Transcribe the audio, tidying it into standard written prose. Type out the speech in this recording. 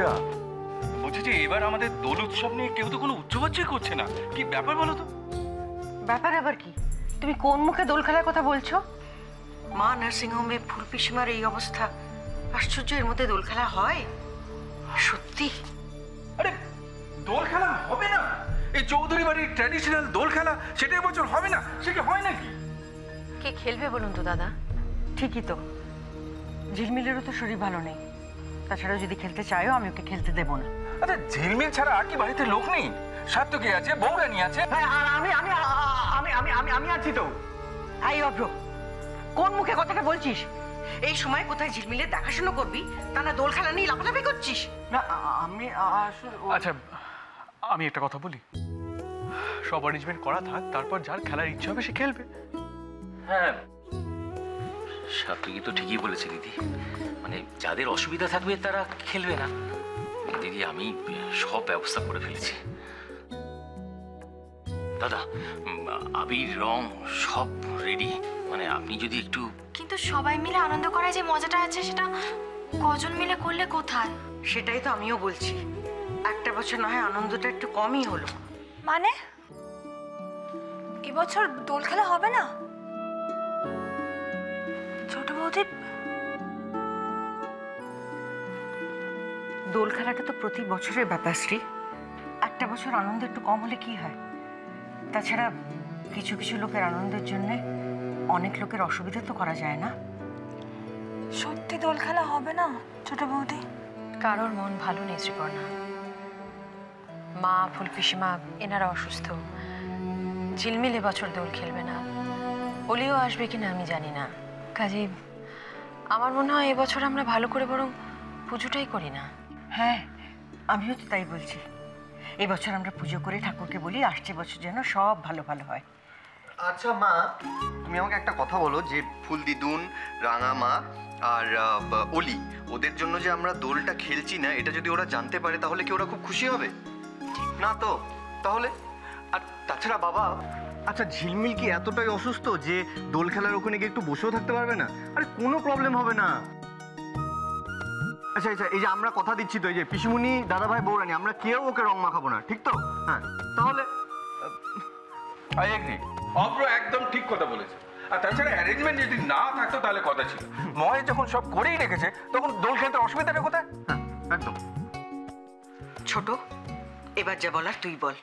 দিদিরা, বলছি যে এবার আমাদের দোল উৎসব নিয়ে কেউ তো কোনো উচ্চবাচ্যই করছে না, কি ব্যাপার বলো তো? ব্যাপার আবার কি? তুমি কোন মুখে দোল খেলার কথা বলছো? মা নার্সিংহোমে ফুল পিসিমার এই অবস্থা, আশ্চর্য, এর মধ্যে দোল খেলা হয়? সত্যি? আরে দোল খেলা হবে না? এই চৌধুরী বাড়ির ট্র্যাডিশনাল দোল খেলা সেটা এবছর হবে না? সে কি হয় নাকি? কে খেলবে বলুন তো দাদা? ঠিকই তো, ঝিলমিলেরও তো শরীর ভালো নেই, তাছাড়া যদি খেলতে চাইও আমি ওকে খেলতে দেবো না। আচ্ছা ঝিলমিল ছাড়া আর কি বাড়িতে লোক নেই? সার্থকী আছে, বৌরানী আছে। হ্যাঁ, আর আমি আছি তো। আই অভ্র, কোন মুখে কথাটা বলছিস? এই সময় কোথায় ঝিলমিলের দেখাশোনা করবি, তা না দোল খেলা নিয়ে লাফালাফি করছিস? না আমি আসলে আচ্ছা আমি একটা কথা বলি, সব অ্যারেঞ্জমেন্ট করা থাক, তারপর যার খেলার ইচ্ছে হবে সে খেলবে। হ্যাঁ, সাত্বিকী তো ঠিকই বলেছে দিদি, মানে যাদের অসুবিধা থাকবে তারা খেলবে না। দিদি আমি সব ব্যবস্থা করে ফেলেছি। দাদা আবির রং সব রেডি, মানে আপনি যদি একটু। কিন্তু সবাই মিলে আনন্দ করার যে মজাটা আছে সেটা কজন মিলে করলে কোথায়? সেটাই তো আমিও বলছি, একটা বছর না হয় আনন্দটা একটু কমই হলো। মানে এবছর দোল খেলা হবে না? ছোট বৌদি, দোল খেলাটা তো প্রতি বছরের ব্যাপার শ্রী, একটা বছর আনন্দ একটু কম হলে কি হয়? তাছাড়া কিছু কিছু লোকের আনন্দের জন্য অনেক লোকের অসুবিধা তো করা যায় না। সত্যি দোল খেলা হবে না ছোট বৌদি? কারোর মন ভালো নেই শ্রীপর্ণা, মা ফুল পিসিমা এনারা অসুস্থ, ঝিলমিল এবছর দোল খেলবে না, অলিও আসবে কিনা আমি জানি না। কাজেই আমার মনে হয় এবছর আমরা ভালো করে বরং পুজোটাই করি না। হ্যাঁ, আমিও তো তাই বলছি, এবছর আমরা পুজো করে ঠাকুরকে বলি আসছে বছর যেন সব ভালো ভালো হয়। আচ্ছা মা, তুমি আমাকে একটা কথা বলো, যে ফুল দিদুন, রাঙা মা আর অলি, ওদের জন্য যে আমরা দোলটা খেলছি না, এটা যদি ওরা জানতে পারে তাহলে কি ওরা খুব খুশি হবে না? তো তাহলে আর তাছাড়া বাবা, আচ্ছা ঝিলমিল কি এতটাই অসুস্থ যে দোল খেলার ওখানে গিয়ে একটু বসেও থাকতে পারবে না? আরে কোনো প্রবলেম হবে না। আচ্ছা আচ্ছা, এই যে আমরা কথা দিচ্ছি তো, এই যে পিসিমুনি, দাদাভাই, বৌরানী, আমরা কেউ ওকে রং মাখাবো না, ঠিক তো? হ্যাঁ, তাহলে আই এগ্রি, অব্র একদম ঠিক কথা বলেছে। আর তাছাড়া অ্যারেঞ্জমেন্ট যদি না থাকতো তাহলে কথা ছিল, ময় যখন সব করেই রেখেছে তখন দোল খেলতে অসুবিধাটা কোথায়? হ্যাঁ একদম। ছোট, এবার যা বলার তুই বল।